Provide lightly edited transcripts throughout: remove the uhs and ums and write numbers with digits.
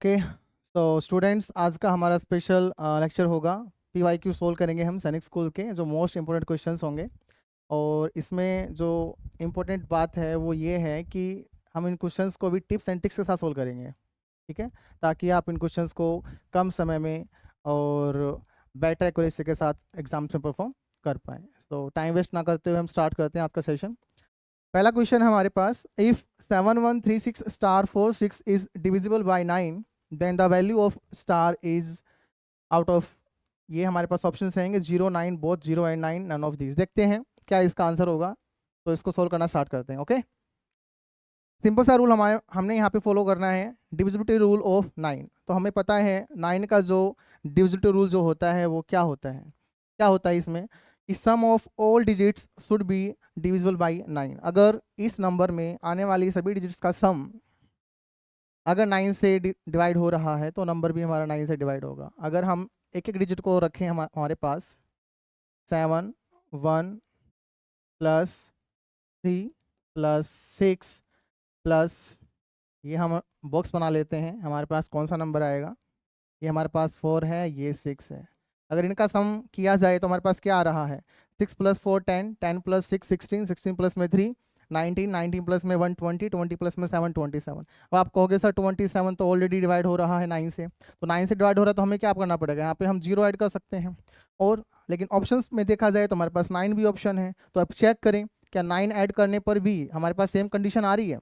Okay. तो students, आज का हमारा स्पेशल लेक्चर होगा। PYQ सोल्व करेंगे हम सैनिक स्कूल के जो मोस्ट इंपॉर्टेंट क्वेश्चंस होंगे। और इसमें जो इम्पोर्टेंट बात है वो ये है कि हम इन क्वेश्चंस को भी टिप्स एंड ट्रिक्स के साथ सोल्व करेंगे, ठीक है, ताकि आप इन क्वेश्चंस को कम समय में और बेटर एक्यूरेसी के साथ एग्जाम्स में परफॉर्म कर पाएँ। तो टाइम वेस्ट ना करते हुए हम स्टार्ट करते हैं आज का सेशन। पहला क्वेश्चन है हमारे पास, if 7136 star 46 is divisible by 9 then the value of star is out of, ये हमारे पास ऑप्शन रहेंगे 0 9 both 0 and 9 none of these. देखते हैं क्या इसका आंसर होगा। तो इसको सोल्व करना स्टार्ट करते हैं। ओके, सिंपल सा रूल हमने यहाँ पे फॉलो करना है, डिविजिबिलिटी रूल ऑफ 9। तो हमें पता है 9 का जो डिविजिबिलिटी रूल जो होता है वो क्या होता है, क्या होता है इसमें, sum of all digits should be divisible by 9। अगर इस नंबर में आने वाली सभी डिजिट्स का सम अगर 9 से डिवाइड हो रहा है तो नंबर भी हमारा 9 से डिवाइड होगा। अगर हम एक एक डिजिट को रखें हमारे पास 7 1 प्लस 3 प्लस 6 प्लस, ये हम बॉक्स बना लेते हैं, हमारे पास कौन सा नंबर आएगा, ये हमारे पास 4 है, ये 6 है। अगर इनका सम किया जाए तो हमारे पास क्या आ रहा है, 6 + 4 10, 10 + 6 16, 16 प्लस में 3 19, 19 प्लस में 120, 20 प्लस में 7 27। अब आप कहोगे सर 27 तो ऑलरेडी डिवाइड हो रहा है 9 से, तो 9 से डिवाइड हो रहा है तो हमें क्या करना पड़ेगा, यहाँ पे हम 0 ऐड कर सकते हैं। और लेकिन ऑप्शंस में देखा जाए तो हमारे पास 9 भी ऑप्शन है, तो आप चेक करें क्या 9 ऐड करने पर भी हमारे पास सेम कंडीशन आ रही है।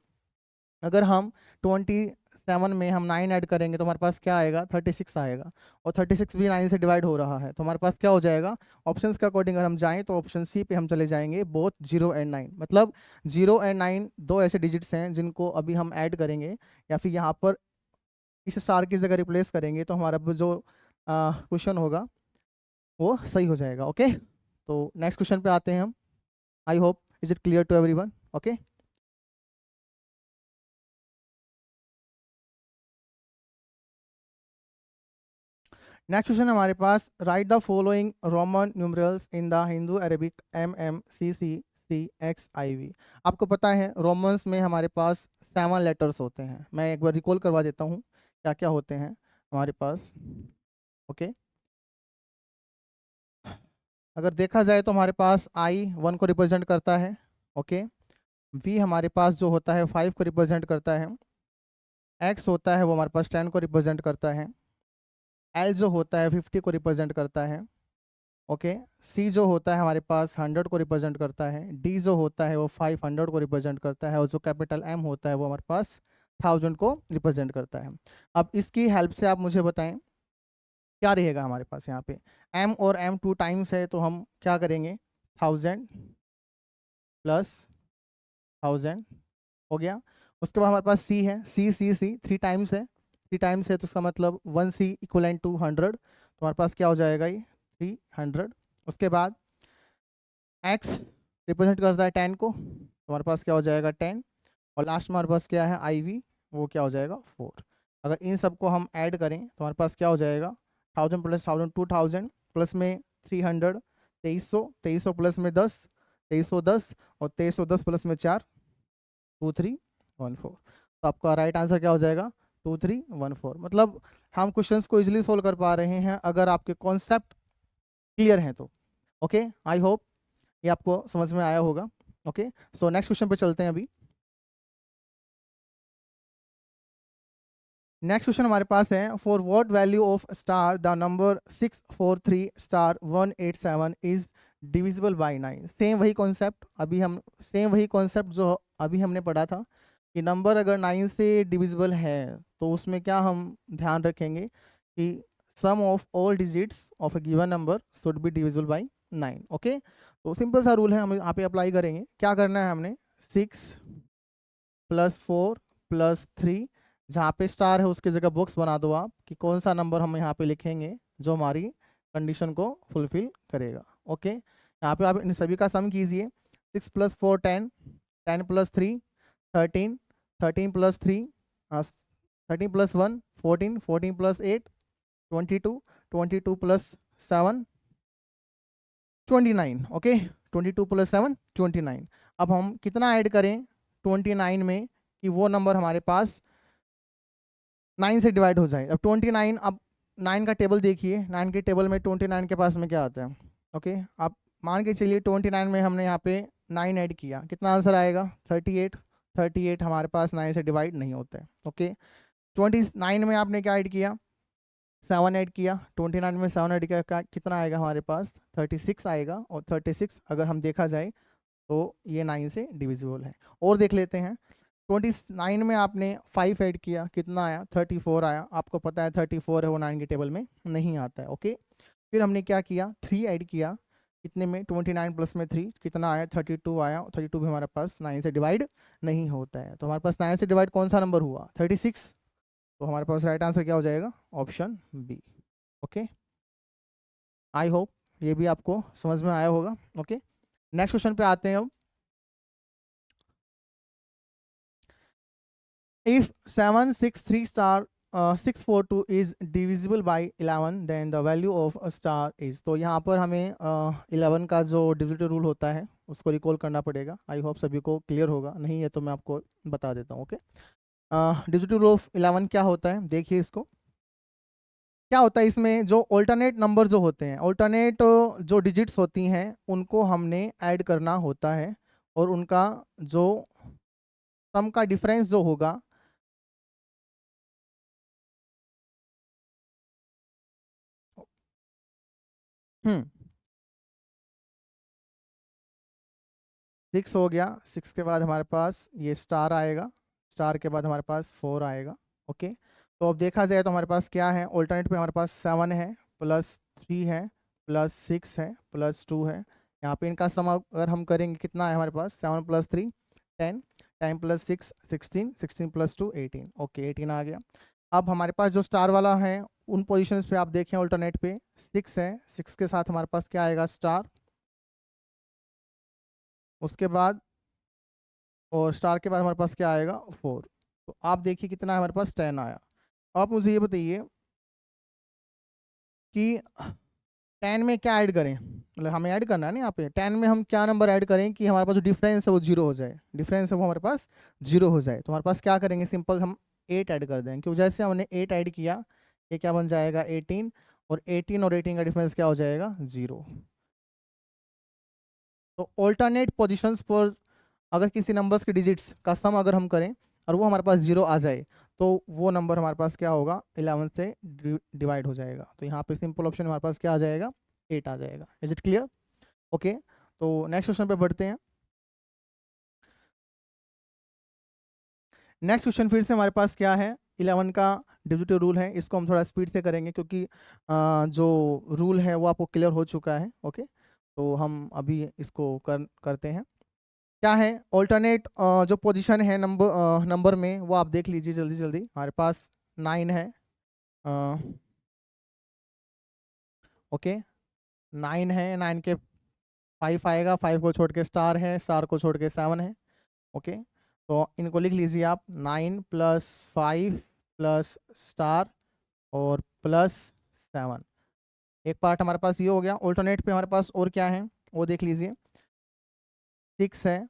अगर हम 27 में हम 9 ऐड करेंगे तो हमारे पास क्या आएगा, 36 आएगा, और 36 भी 9 से डिवाइड हो रहा है, तो हमारे पास क्या हो जाएगा, ऑप्शंस के अकॉर्डिंग अगर हम जाएं तो ऑप्शन सी पे हम चले जाएंगे, बोथ 0 एंड 9। मतलब 0 एंड 9 दो ऐसे डिजिट्स हैं जिनको अभी हम ऐड करेंगे या फिर यहाँ पर इस स्टार की जगह रिप्लेस करेंगे तो हमारा जो क्वेश्चन होगा वो सही हो जाएगा। ओके, तो नेक्स्ट क्वेश्चन पे आते हैं हम। I hope is it clear to everyone. Okay, next question हमारे पास, write the following Roman numerals in the Hindu Arabic MMCCCXIV। आपको पता है रोमन्स में हमारे पास 7 लेटर्स होते हैं। मैं एक बार रिकॉल करवा देता हूँ क्या क्या होते हैं हमारे पास। ओके, अगर देखा जाए तो हमारे पास I 1 को रिप्रेजेंट करता है। ओके, V हमारे पास जो होता है 5 को रिप्रेजेंट करता है। X होता है वो हमारे पास 10 को रिप्रेजेंट करता है। L जो होता है 50 को रिप्रेजेंट करता है। ओके, सी जो होता है हमारे पास 100 को रिप्रेजेंट करता है। डी जो होता है वो 500 को रिप्रेजेंट करता है, और जो कैपिटल एम होता है वो हमारे पास 1000 को रिप्रेजेंट करता है। अब इसकी हेल्प से आप मुझे बताएं क्या रहेगा हमारे पास यहाँ पे, एम और एम 2 टाइम्स है तो हम क्या करेंगे, 1000 प्लस 1000 हो गया। उसके बाद हमारे पास सी है, सी सी सी 3 टाइम्स है, 3 टाइम्स है तो उसका मतलब 1 सी इक्वलेंट टू 100, तो हमारे पास क्या हो जाएगा ये 300। उसके बाद एक्स रिप्रेजेंट करता है 10 को, तो हमारे पास क्या हो जाएगा 10, और लास्ट में हमारे पास क्या है IV, वो क्या हो जाएगा 4। अगर इन सबको हम ऐड करें तो हमारे पास क्या हो जाएगा, 1000 प्लस 1000 2000 प्लस में 300 2300, 2300 प्लस में 10 2310, और 2310 प्लस में 4 2314। तो आपका राइट आंसर क्या हो जाएगा 2314। मतलब हम क्वेश्चंस को इजीली सोल्व कर पा रहे हैं अगर आपके कॉन्सेप्ट क्लियर हैं तो। ओके, आई होप ये आपको समझ में आया होगा। ओके, सो नेक्स्ट क्वेश्चन पे चलते हैं अभी। नेक्स्ट क्वेश्चन हमारे पास है, for what value of star the number 643 star 187 is divisible by 9। Same वही कॉन्सेप्ट जो अभी हमने पढ़ा था कि नंबर अगर 9 से डिविजिबल है तो उसमें क्या हम ध्यान रखेंगे कि sum of all digits of a given number should be divisible by 9। Okay, तो सिंपल सा रूल है, हम यहाँ पे अप्लाई करेंगे। क्या करना है हमने, 6 + 4 + 3, जहाँ पे स्टार है उसकी जगह बॉक्स बना दो आप कि कौन सा नंबर हम यहाँ पे लिखेंगे जो हमारी कंडीशन को फुलफिल करेगा। ओके, यहाँ पे आप इन सभी का सम कीजिए, 6 + 4 10, 10 + 3 13, 13 + 3 13 + 1 14, 14 + 8 22, 22 + 7 29। ओके, 22 + 7 29। अब हम कितना ऐड करें 29 में कि वो नंबर हमारे पास 9 से डिवाइड हो जाए। अब 29, अब 9 का टेबल देखिए, 9 के टेबल में 29 के पास में क्या आता है। ओके, आप मान के चलिए 29 में हमने यहाँ पे 9 ऐड किया, कितना आंसर आएगा 38। 38 हमारे पास 9 से डिवाइड नहीं होता है। ओके, 29 में आपने क्या ऐड किया, 7 ऐड किया, 29 में 7 ऐड किया, कितना आएगा हमारे पास 36 आएगा। और 36 अगर हम देखा जाए तो ये 9 से डिविजिबल है। और देख लेते हैं, 29 में आपने 5 ऐड किया, कितना आया 34 आया। आपको पता है 34 है वो 9 के टेबल में नहीं आता है। ओके, फिर हमने क्या किया, 3 ऐड किया, कितने में 29 प्लस में 3 कितना आया 32 आया। 32 भी हमारे पास 9 से डिवाइड नहीं होता है, तो हमारे पास 9 से डिवाइड कौन सा नंबर हुआ 36। तो हमारे पास राइट आंसर क्या हो जाएगा, option B. Okay, I hope ये भी आपको समझ में आया होगा। ओके, नेक्स्ट क्वेश्चन पे आते हैं अब। If 763 star 642 is divisible by 11, then the value of a star is। तो यहाँ पर हमें 11 का जो डिविजिबल रूल होता है उसको रिकॉल करना पड़ेगा। आई होप सभी को क्लियर होगा, नहीं है तो मैं आपको बता देता हूँ। ओके, डिविजिबल रूल ऑफ 11 क्या होता है, देखिए इसको। क्या होता है इसमें, जो ऑल्टरनेट नंबर जो होते हैं, ऑल्टरनेट जो डिजिट्स होती हैं उनको हमने ऐड करना होता है, और उनका जो सम का डिफरेंस जो होगा हम्म 6 हो गया। 6 के बाद हमारे पास ये स्टार आएगा, स्टार के बाद हमारे पास 4 आएगा। ओके, तो अब देखा जाए तो हमारे पास क्या है, ऑल्टरनेट पे हमारे पास 7 है, प्लस 3 है, प्लस 6 है, प्लस 2 है। यहाँ पे इनका सम अगर हम करेंगे कितना है हमारे पास, 7 प्लस 3 10, 10 प्लस 6 16, 16 प्लस 2 18। ओके, 18 आ गया। अब हमारे पास जो स्टार वाला है उन पोजिशन पे आप देखें, ऑल्टरनेट पे 6 है, 6 के साथ हमारे पास क्या आएगा स्टार, उसके बाद और स्टार के बाद हमारे पास क्या आएगा 4। तो आप देखिए कितना है हमारे पास 10 आया। आप मुझे ये बताइए कि 10 में क्या ऐड करें, मतलब हमें ऐड करना है ना यहाँ पे 10 में हम क्या नंबर ऐड करें कि हमारे पास जो डिफरेंस है वो जीरो हो जाए, डिफरेंस है वो हमारे पास जीरो हो जाए। तो हमारे पास क्या करेंगे, सिंपल हम 8 ऐड कर दें, क्योंकि जैसे हमने 8 ऐड किया ये क्या बन जाएगा 18, और 18 और 18 का डिफरेंस क्या हो जाएगा 0। तो ऑल्टरनेट पोजिशंस पर अगर किसी नंबर्स के डिजिट्स का सम अगर हम करें और वो हमारे पास 0 आ जाए तो वो नंबर हमारे पास क्या होगा 11 से डिवाइड हो जाएगा। तो यहाँ पे सिंपल ऑप्शन हमारे पास क्या आ जाएगा 8 आ जाएगा। Is it clear? ओके, तो नेक्स्ट क्वेश्चन पे बढ़ते हैं। नेक्स्ट क्वेश्चन फिर से हमारे पास क्या है, 11 का डिविजिबल रूल है। इसको हम थोड़ा स्पीड से करेंगे क्योंकि जो रूल है वो आपको क्लियर हो चुका है। ओके, तो हम अभी इसको करते हैं। क्या है ऑल्टरनेट जो पोजीशन है नंबर में वो आप देख लीजिए जल्दी जल्दी। हमारे पास 9 है, ओके 9 है, 9 के 5 आएगा, 5 को छोड़ के स्टार है, स्टार को छोड़ के 7 है। ओके, तो इनको लिख लीजिए आप, 9 प्लस 5 प्लस स्टार और प्लस 7। एक पार्ट हमारे पास ये हो गया। ऑल्टरनेट पे हमारे पास और क्या है वो देख लीजिए, 6 है,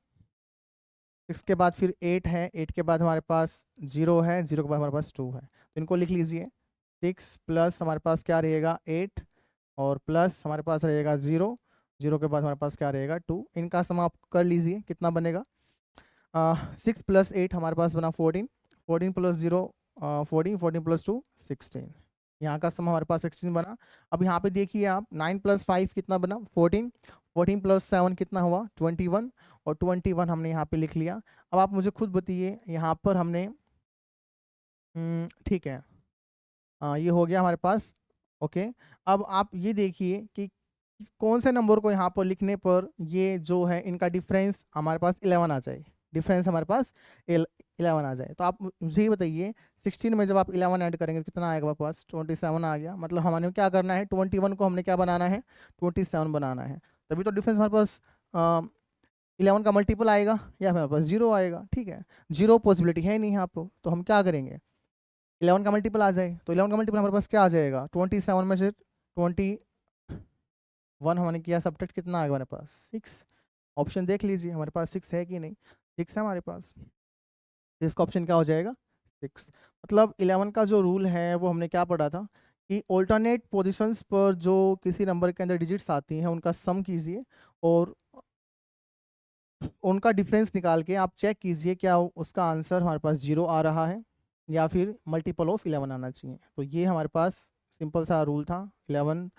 6 के बाद फिर 8 है, 8 के बाद हमारे पास 0 है, 0 के बाद हमारे पास 2 है। तो इनको लिख लीजिए, 6 प्लस हमारे पास क्या रहेगा 8, और प्लस हमारे पास रहेगा 0, 0 के बाद हमारे पास क्या रहेगा 2। इनका सम आप कर लीजिए कितना बनेगा, 6 प्लस 8 हमारे पास बना 14, 14 प्लस 0 14, 14 प्लस 2 16। यहाँ का सम हमारे पास 16 बना। अब यहाँ पे देखिए आप 9 प्लस 5 कितना बना 14, 14 प्लस 7 कितना हुआ 21, और 21 हमने यहाँ पे लिख लिया। अब आप मुझे खुद बताइए यहाँ पर हमने ठीक है, ये हो गया हमारे पास। ओके, अब आप ये देखिए कि कौन से नंबर को यहाँ पर लिखने पर ये जो है इनका डिफरेंस हमारे पास 11 आ जाए, डिफरेंस हमारे पास 11 आ जाए। तो आप मुझे ये बताइए 16 में जब आप 11 ऐड करेंगे तो कितना आएगा हमारे पास 27 आ गया। मतलब हमारे क्या करना है 21 को हमने क्या बनाना है 27 बनाना है, तभी तो डिफरेंस हमारे पास 11 का मल्टीपल आएगा या हमारे पास 0 आएगा। ठीक है, 0 पॉसिबिलिटी है नहीं यहाँ पर, तो हम क्या करेंगे 11 का मल्टीपल आ जाए। तो 11 का मल्टीपल हमारे पास क्या आ जाएगा 27 में से 21 हमने किया, सब्ट्रैक्ट कितना आएगा हमारे पास 6। ऑप्शन देख लीजिए हमारे पास 6 है कि नहीं, 6 है हमारे पास। तो इसका ऑप्शन क्या हो जाएगा 6। मतलब 11 का जो रूल है वो हमने क्या पढ़ा था कि ऑल्टरनेट पोजीशंस पर जो किसी नंबर के अंदर डिजिट्स आती हैं उनका सम कीजिए और उनका डिफरेंस निकाल के आप चेक कीजिए क्या उसका आंसर हमारे पास 0 आ रहा है या फिर मल्टीपल ऑफ 11 आना चाहिए। तो ये हमारे पास सिंपल सा रूल था 11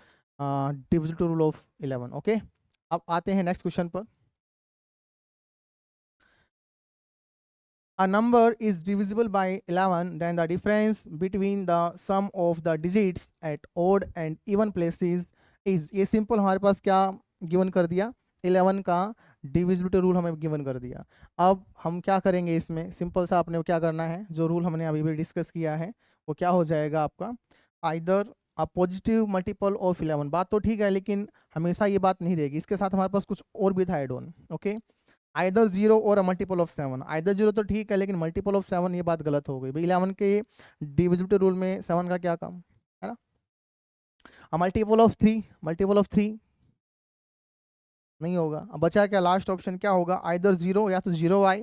डिविजिबल रूल ऑफ 11। ओके, अब आते हैं नेक्स्ट क्वेश्चन पर। A number is divisible by 11, then the difference between the sum of the digits at odd and even places is, ये सिंपल हमारे पास क्या गिवन कर दिया, 11 का डिविजिबिलिटी रूल हमें गिवन कर दिया। अब हम क्या करेंगे, इसमें सिंपल सा आपने क्या करना है, जो रूल हमने अभी भी डिस्कस किया है वो क्या हो जाएगा आपका, either a positive multiple of 11। बात तो ठीक है लेकिन हमेशा ये बात नहीं रहेगी, इसके साथ हमारे पास कुछ और भी था एड ऑन। ओके, आइदर 0 और अ मल्टीपल ऑफ 7। आइदर 0 तो ठीक है लेकिन मल्टीपल ऑफ 7 ये बात गलत हो गई भाई। 11 के डिविजिबिलिटी रूल में 7 का क्या काम है ना। मल्टीपल ऑफ 3, मल्टीपल ऑफ 3 नहीं होगा। अब बचा क्या, लास्ट ऑप्शन क्या होगा, आइदर 0 या तो 0 आए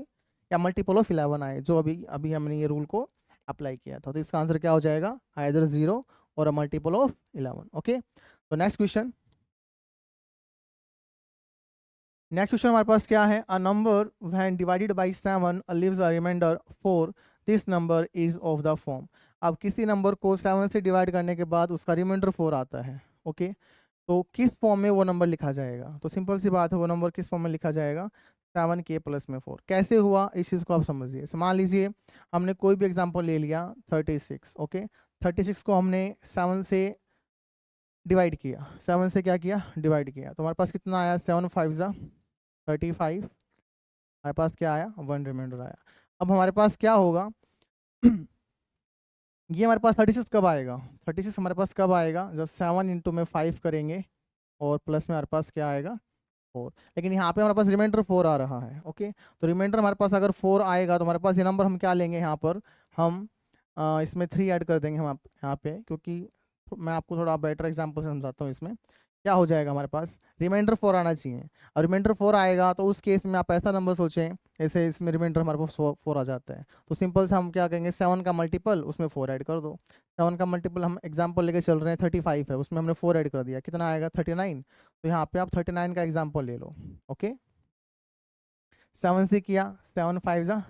या मल्टीपल ऑफ 11 आए, जो अभी अभी हमने ये रूल को अप्लाई किया था। तो इसका आंसर क्या हो जाएगा, आइदर 0 और अ मल्टीपल ऑफ 11। ओके, तो नेक्स्ट क्वेश्चन, नेक्स्ट क्वेश्चन हमारे पास क्या है, a number when divided by 7 leaves a remainder 4, this number is of the form. अब किसी नंबर को 7 से डिवाइड करने के बाद उसका रिमाइंडर 4 आता है। ओके, तो किस फॉर्म में वो नंबर लिखा जाएगा, तो सिंपल सी बात है वो नंबर किस फॉर्म में लिखा जाएगा, 7 के प्लस में 4। कैसे हुआ इस चीज़ को आप समझिए। मान लीजिए हमने कोई भी एग्जाम्पल ले लिया 36। ओके, 36 को हमने 7 से डिवाइड किया, 7 से क्या किया, डिवाइड किया, तो हमारे पास कितना आया, 7 5 ज़ा 35, हमारे पास क्या आया, 1 रिमाइंडर आया। अब हमारे पास क्या होगा ये हमारे पास 36 कब आएगा, 36 हमारे पास कब आएगा, जब 7 इंटू में 5 करेंगे और प्लस में हमारे पास क्या आएगा, 4। लेकिन यहाँ पे हमारे पास रिमाइंडर 4 आ रहा है। ओके, तो रिमाइंडर हमारे पास अगर 4 आएगा तो हमारे पास ये नंबर हम क्या लेंगे, यहाँ पर हम इसमें 3 ऐड कर देंगे हम यहाँ पे, क्योंकि मैं आपको थोड़ा बेटर एग्जाम्पल से समझाता हूँ। इसमें क्या हो जाएगा, हमारे पास रिमाइंडर 4 आना चाहिए, और रिमाइंडर 4 आएगा तो उस केस में आप ऐसा नंबर सोचें जैसे इसमें रिमाइंडर हमारे पास 4 आ जाता है, तो सिंपल से हम क्या करेंगे, 7 का मल्टीपल उसमें 4 ऐड कर दो। 7 का मल्टीपल हम एग्जाम्पल लेके चल रहे हैं 35 है, उसमें हमने 4 ऐड कर दिया, कितना आएगा 39। तो यहाँ पे आप 39 का एग्जाम्पल ले लो। ओके, 7 से किया, 7 5 ज़ा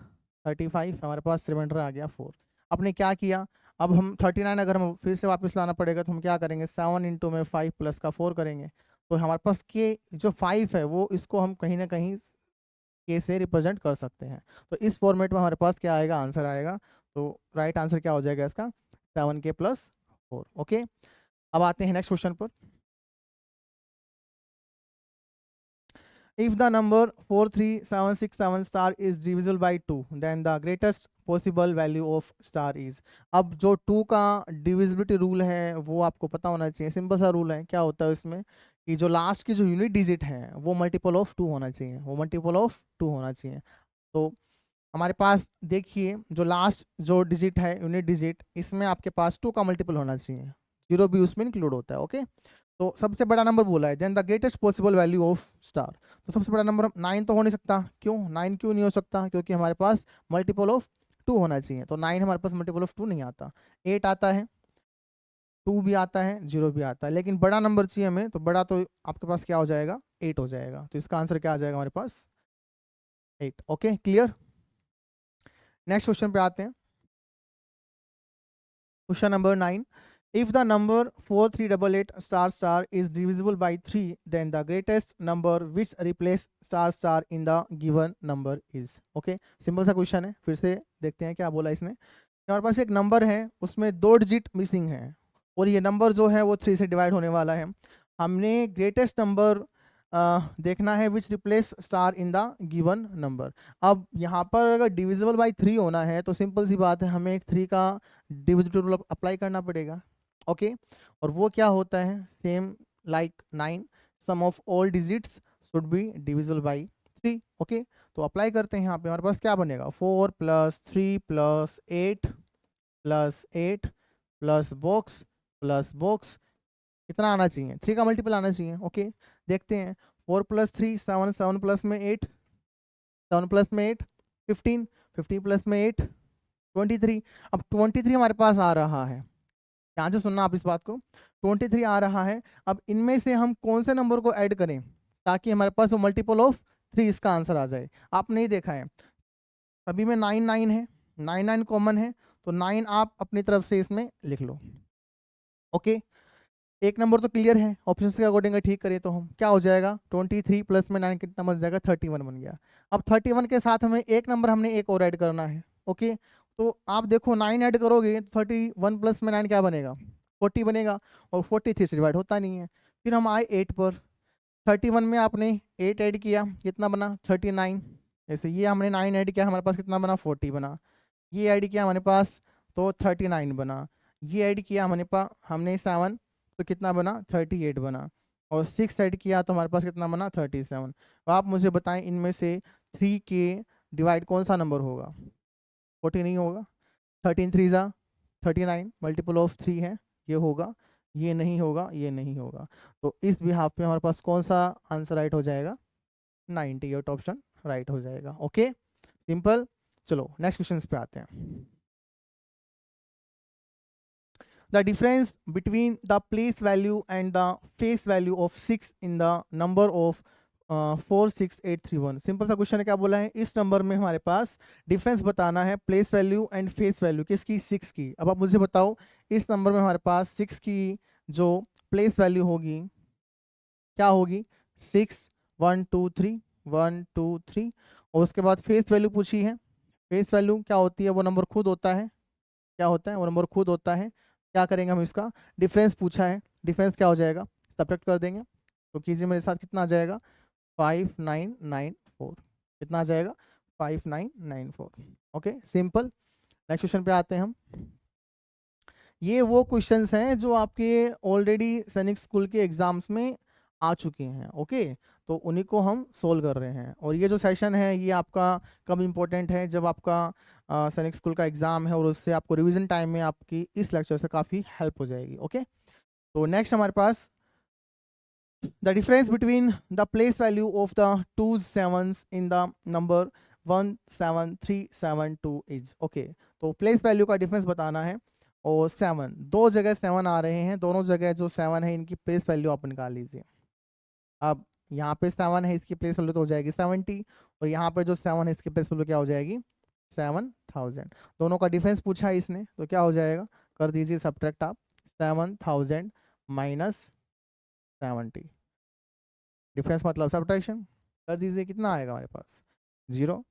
35, हमारे पास रिमाइंडर आ गया 4। आपने क्या किया, अब हम 39 अगर हम फिर से वापस लाना पड़ेगा तो हम क्या करेंगे, 7 इंटू में 5 प्लस का 4 करेंगे। तो हमारे पास के जो 5 है वो इसको हम कहीं ना कहीं के से रिप्रेजेंट कर सकते हैं। तो इस फॉर्मेट में हमारे पास क्या आएगा, आंसर आएगा। तो राइट आंसर क्या हो जाएगा इसका, 7 के प्लस 4। ओके, अब आते हैं नेक्स्ट क्वेश्चन पर। If the number 43767 star is divisible by 2, then the greatest possible value of star is। अब जो 2 का डिविजिबिलिटी रूल है वो आपको पता होना चाहिए। सिंपल सा रूल है, क्या होता है इसमें कि जो लास्ट की जो यूनिट डिजिट है वो मल्टीपल ऑफ 2 होना चाहिए, वो मल्टीपल ऑफ 2 होना चाहिए। तो हमारे पास देखिए जो लास्ट जो डिजिट है यूनिट डिजिट, इसमें आपके पास 2 का मल्टीपल होना चाहिए, 0 भी उसमें इंक्लूड होता है। ओके, तो सबसे बड़ा नंबर बोला है, then the greatest possible value of star. तो सबसे बड़ा नंबर 9 तो हो नहीं सकता, क्यों 9 क्यों नहीं हो सकता, क्योंकि हमारे पास मल्टीपल ऑफ 2 होना चाहिए। तो 9 हमारे पास मल्टीपल ऑफ 2 नहीं आता। 8 आता है, 2 भी आता है, 0 भी आता है, लेकिन बड़ा नंबर चाहिए हमें, तो बड़ा तो आपके पास क्या हो जाएगा, 8 हो जाएगा। तो इसका आंसर क्या आ जाएगा हमारे पास, 8। Okay, clear. नेक्स्ट क्वेश्चन पे आते हैं, question number 9। If the number 4388 star star is divisible by 3, then the greatest number which replace star star in the given number is। Okay, simple सा क्वेश्चन है, फिर से देखते हैं क्या बोला इसने। हमारे पास एक नंबर है उसमें 2 डिजिट मिसिंग है और ये नंबर जो है वो 3 से डिवाइड होने वाला है। हमने ग्रेटेस्ट नंबर देखना है which replace star in the given number. अब यहाँ पर अगर डिविजिबल बाई 3 होना है तो सिंपल सी बात है, हमें 3 का डिविजिबिलिटी रूल अप्लाई करना पड़ेगा। ओके, और वो क्या होता है, same like 9, sum of all digits should be divisible by 3। Okay, तो अप्लाई करते हैं। यहाँ पे हमारे पास क्या बनेगा, 4 + 3 + 8 + 8 प्लस बॉक्स कितना आना चाहिए, 3 का मल्टीपल आना चाहिए। ओके, देखते हैं, 4 + 3 7, 7 प्लस में 8, 7 प्लस में 8 15, 15 प्लस में 8 23। अब 23 हमारे पास आ रहा है, ध्यान से सुनना आप इस बात को। 23 आ रहा है, अब इनमें से हम कौन से नंबर को ऐड करें ताकि हमारे पास मल्टीपल ऑफ 3 इसका आंसर आ जाए। आप नहीं देखा है, अभी में 9 9 है, 9 9 कॉमन है, तो 9 आप अपनी तरफ से इसमें लिख लो। ओके, एक नंबर तो क्लियर है, ऑप्शन के अकॉर्डिंग ठीक करें तो हम क्या हो जाएगा, 23 प्लस में 9 कितना बन जाएगा, 31 बन गया। अब 31 के साथ हमें एक नंबर हमने एक और ऐड करना है। ओके, तो आप देखो 9 ऐड करोगे, 31 प्लस में 9 क्या बनेगा, 40 बनेगा, और 43 से डिवाइड होता नहीं है। फिर हम आए 8 पर, 31 में आपने 8 ऐड किया, कितना बना, 39। जैसे ये हमने 9 ऐड किया, हमारे पास कितना बना, 40 बना। ये ऐड किया हमारे पास तो 39 बना। ये ऐड किया हमारे पास हमने 7, तो कितना बना, 38 बना। और 6 ऐड किया तो हमारे पास कितना बना, 37। तो आप मुझे बताएं इनमें से 3 के डिवाइड कौन सा नंबर होगा, 40 नहीं होगा। 13 3 ज़ा 39, मल्टीपल ऑफ 3 है, ये होगा, ये नहीं होगा, ये नहीं होगा। तो इस बिहाफ में हमारे पास कौन सा आंसर राइट हो जाएगा, 98 ऑप्शन राइट हो जाएगा। Okay, simple. चलो नेक्स्ट क्वेश्चन पे आते हैं। The difference between the place value and the face value of 6 in the number of 46831। Simple सा क्वेश्चन है, क्या बोला है, इस नंबर में हमारे पास डिफरेंस बताना है place value and face value किसकी, 6 की। अब आप मुझे बताओ इस नंबर में हमारे पास 6 की जो प्लेस वैल्यू होगी क्या होगी, 6 1 2 3 1 2 3, और उसके बाद फेस वैल्यू पूछी है। फेस वैल्यू क्या होती है, वो नंबर खुद होता है, क्या होता है, वो नंबर खुद होता है। क्या करेंगे हम, इसका डिफरेंस पूछा है, डिफरेंस क्या हो जाएगा, सब्ट्रैक्ट कर देंगे। तो कीजिए मेरे साथ, कितना आ जाएगा, 5994। कितना आ जाएगा, 5994। Okay, simple. नेक्स्ट क्वेश्चन पे आते हैं हम। ये वो क्वेश्चंस हैं जो आपके ऑलरेडी सैनिक स्कूल के एग्जाम्स में आ चुके हैं। ओके, तो उन्हीं को हम सोल्व कर रहे हैं। और ये जो सेशन है ये आपका कब इम्पोर्टेंट है, जब आपका सैनिक स्कूल का एग्ज़ाम है, और उससे आपको रिवीजन टाइम में आपकी इस लेक्चर से काफ़ी हेल्प हो जाएगी। ओके, तो नेक्स्ट हमारे पास the difference between the place value of the 2 sevens in the number 17372 is. Okay, तो प्लेस वैल्यू का डिफरेंस बताना है, और 7 दो जगह 7 आ रहे हैं, दोनों जगह जो 7 है इनकी प्लेस वैल्यू आप निकाल लीजिए। अब यहाँ पे 7 है, इसकी प्लेस वैल्यू तो हो जाएगी 70, और यहाँ पे जो 7 है इसकी प्लेस वैल्यू क्या हो जाएगी, 7000। दोनों का डिफरेंस पूछा है इसने, तो क्या हो जाएगा, कर दीजिए सब्ट्रैक्ट आप, 7000 माइनस 70, डिफरेंस मतलब सब्ट्रैक्शन, कर दीजिए, कितना आएगा हमारे पास, 0।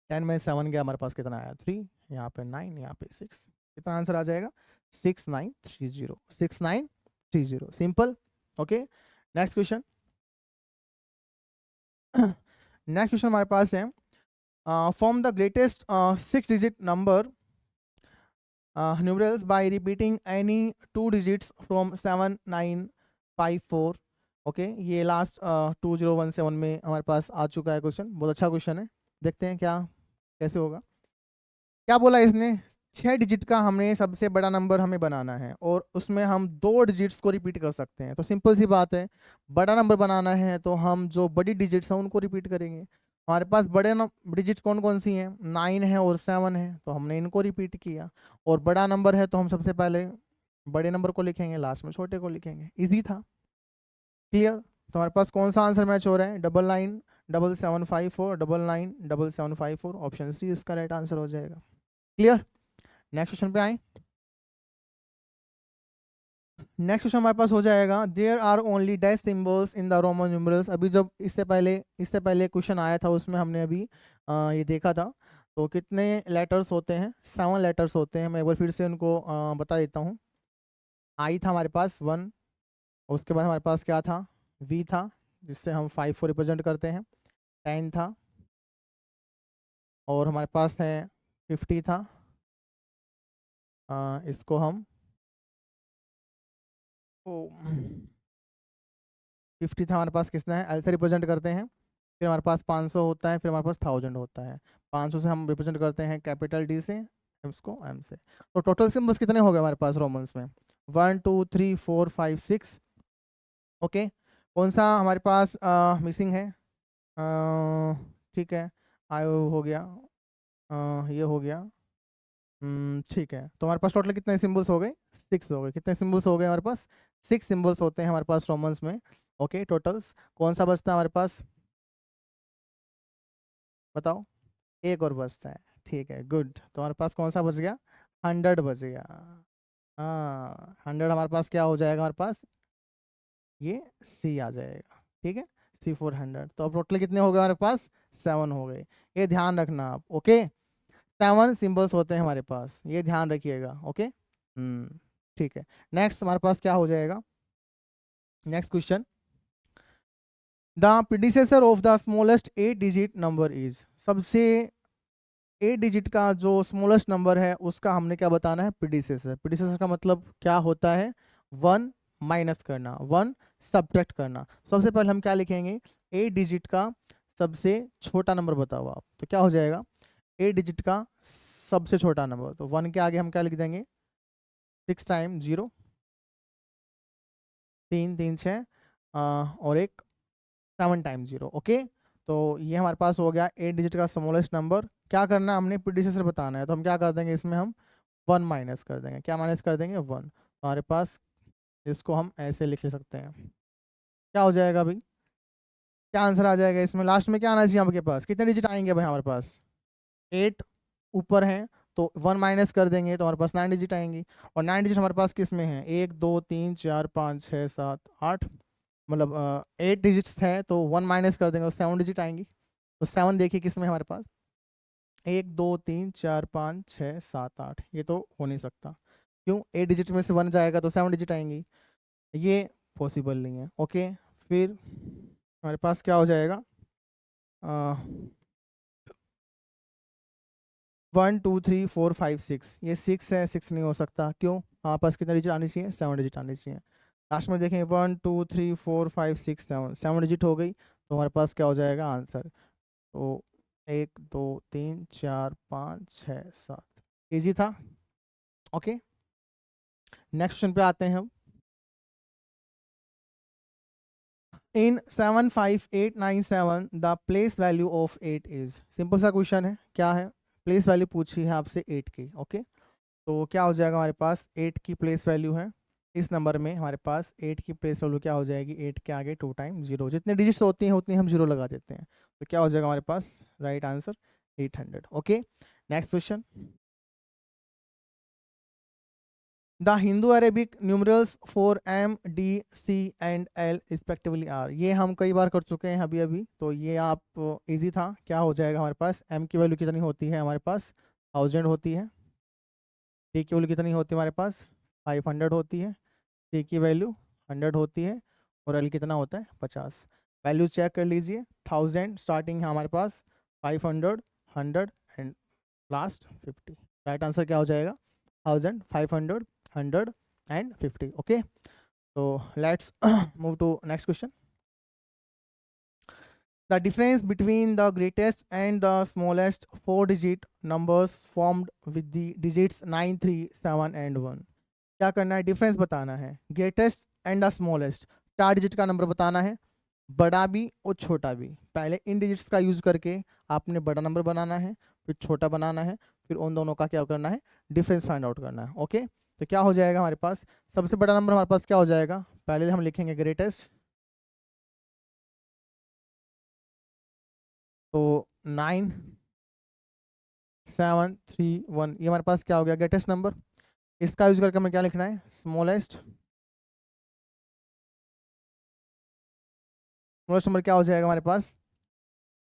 10 में 7 गया, हमारे पास कितना आया, 3, यहाँ पे 9, यहाँ पे 6, कितना आंसर आ जाएगा, 6930, 6930, simple. Okay, next question. Next question हमारे पास है, form the greatest 6 digit number numerals bye repeating any 2 digits from 7954। Okay, ये लास्ट 2017 में हमारे पास आ चुका है क्वेश्चन, बहुत अच्छा क्वेश्चन है। देखते हैं क्या कैसे होगा। क्या बोला इसने, 6 डिजिट का हमने सबसे बड़ा नंबर हमें बनाना है, और उसमें हम 2 डिजिट्स को रिपीट कर सकते हैं। तो सिंपल सी बात है, बड़ा नंबर बनाना है तो हम जो बड़ी डिजिट्स हैं उनको रिपीट करेंगे। हमारे पास बड़े डिजिट कौन कौन सी हैं, 9 है और 7 है, तो हमने इनको रिपीट किया। और बड़ा नंबर है तो हम सबसे पहले बड़े नंबर को लिखेंगे, लास्ट में छोटे को लिखेंगे, इजी था, क्लियर। तो हमारे पास कौन सा आंसर मैच हो रहा है, 997754 997754, ऑप्शन सी इसका राइट आंसर हो जाएगा। क्लियर, नेक्स्ट क्वेश्चन पे आए। नेक्स्ट क्वेश्चन हमारे पास हो जाएगा, there are only dash symbols in the Roman numerals. अभी जब इससे पहले क्वेश्चन आया था उसमें हमने अभी ये देखा था, तो कितने लेटर्स होते हैं, 7 लेटर्स होते हैं। मैं एक बार फिर से उनको बता देता हूँ। आई था हमारे पास 1, उसके बाद हमारे पास क्या था, वी था, जिससे हम 5 को रिप्रेजेंट करते हैं, 10 था, और हमारे पास है 50 था, इसको हम 50 था हमारे पास, किसना है, एल से रिप्रेजेंट करते हैं। फिर हमारे पास 500 होता है, फिर हमारे पास 1000 होता है। 500 से हम रिप्रेजेंट करते हैं कैपिटल डी से, इसको एम से। तो टोटल सिम्बल्स कितने हो गए हमारे पास रोमन्स में, 1 2 3 4 5 6। ओके, कौन सा हमारे पास मिसिंग है, ठीक है, आई हो गया, ये हो गया, ठीक है, तो हमारे पास टोटल कितने सिंबल्स हो गए? 6 हो गए। कितने सिंबल्स हो गए हमारे पास? 6 सिंबल्स होते हैं हमारे पास रोमन्स में। ओके, टोटल्स कौन सा बचता है हमारे पास? बताओ। एक और बचता है। ठीक है, गुड। तो हमारे पास कौन सा बच गया? 100 बच गया। हाँ, 100 हमारे पास क्या हो जाएगा? हमारे पास ये सी आ जाएगा। ठीक है, C400। तो अब टोटल कितने हो गए हमारे पास? 7 हो गए। ये ध्यान रखना आप। ओके, 7 सिंबल्स होते हैं हमारे पास, ये ध्यान रखिएगा। ओके, ठीक है। नेक्स्ट हमारे पास क्या हो जाएगा? Next question, the predecessor of the smallest 8 digit number is. सबसे 8 डिजिट का जो स्मॉलेस्ट नंबर है उसका हमने क्या बताना है? प्रीडिसेसर। प्रीडिसेसर का मतलब क्या होता है? 1 माइनस करना, 1 सब्ट्रैक्ट करना। सबसे पहले हम क्या लिखेंगे? 8 डिजिट का सबसे छोटा नंबर बताओ आप, तो क्या हो जाएगा? 8 डिजिट का सबसे छोटा नंबर, तो 1 के आगे हम क्या लिख देंगे? 6 टाइम 0, 3 3 6 और एक 7 टाइम 0। ओके, तो ये हमारे पास हो गया 8 डिजिट का स्मॉलेस्ट नंबर। क्या करना है? हमने प्रीडिसेसर बताना है, तो हम क्या कर देंगे इसमें? हम 1 माइनस कर देंगे। क्या माइनस कर देंगे? 1। हमारे पास इसको हम ऐसे लिख सकते हैं। क्या हो जाएगा भाई? क्या आंसर आ जाएगा इसमें? लास्ट में क्या आना चाहिए आपके पास? कितने डिजिट आएंगे भाई हमारे पास? 8 ऊपर हैं, तो 1 माइनस कर देंगे तो हमारे पास 9 डिजिट आएंगी। और 9 डिजिट हमारे पास किस में है? 1 2 3 4 5 6 7 8, मतलब 8 डिजिट्स है, तो 1 माइनस कर देंगे तो 7 डिजिट आएंगी। तो 7 देखिए किस में हमारे पास? 1 2 3 4 5 6 7 8, ये तो हो नहीं सकता। क्यों? 8 डिजिट में से 1 जाएगा तो 7 डिजिट आएंगी, ये पॉसिबल नहीं है। ओके, फिर हमारे पास क्या हो जाएगा? 1 2 3 4 5 6, ये 6 है, 6 नहीं हो सकता। क्यों? हमारे पास कितने डिजिट आनी चाहिए? 7 डिजिट आनी चाहिए। लास्ट में देखें, 1 2 3 4 5 6 7, 7 डिजिट हो गई, तो हमारे पास क्या हो जाएगा आंसर? तो 1 2 3 4 5 6 7, ईजी था। ओके, नेक्स्ट क्वेश्चन पे आते हैं हम। इन 75897 the place value of 8 is. Simple सा क्वेश्चन है। क्या है? प्लेस वैल्यू पूछी है आपसे 8 की। ओके, तो क्या हो जाएगा हमारे पास? 8 की प्लेस वैल्यू है इस नंबर में। हमारे पास 8 की प्लेस वैल्यू क्या हो जाएगी? 8 के आगे 2 टाइम 0, जितने डिजिट्स होती हैं उतनी हम 0 लगा देते हैं। तो क्या हो जाएगा हमारे पास? Right answer 800। Okay, next question, the Hindu Arabic numerals for M D C and L respectively are. ये हम कई बार कर चुके हैं अभी अभी, तो ये आप इजी था। क्या हो जाएगा हमारे पास? M की वैल्यू कितनी होती है हमारे पास? 1000 होती है। D की वैल्यू कितनी होती है हमारे पास? 500 होती है। C की वैल्यू 100 होती है। और L कितना होता है? 50। वैल्यू चेक कर लीजिए। 1000 स्टार्टिंग है हमारे पास, 500, 100 एंड लास्ट 50। राइट आंसर क्या हो जाएगा? 1000, 500, 100 and 50। Okay, so let's move to next question. The difference between the greatest and the smallest 4-digit numbers formed with the digits 9 3 7 and 1। क्या करना है? डिफरेंस बताना है। Greatest and the smallest, 4 digit का number बताना है, बड़ा भी और छोटा भी। पहले इन डिजिट्स का यूज करके आपने बड़ा नंबर बनाना है, फिर छोटा बनाना है, फिर उन दोनों का क्या करना है? डिफरेंस फाइंड आउट करना है। ओके, तो क्या हो जाएगा हमारे पास? सबसे बड़ा नंबर हमारे पास क्या हो जाएगा? पहले हम लिखेंगे ग्रेटेस्ट, तो 9 7 3 1, ये हमारे पास क्या हो गया? Greatest number. इसका यूज करके हमें क्या लिखना है? स्मॉलेस्ट। स्मॉलेस्ट नंबर क्या हो जाएगा हमारे पास?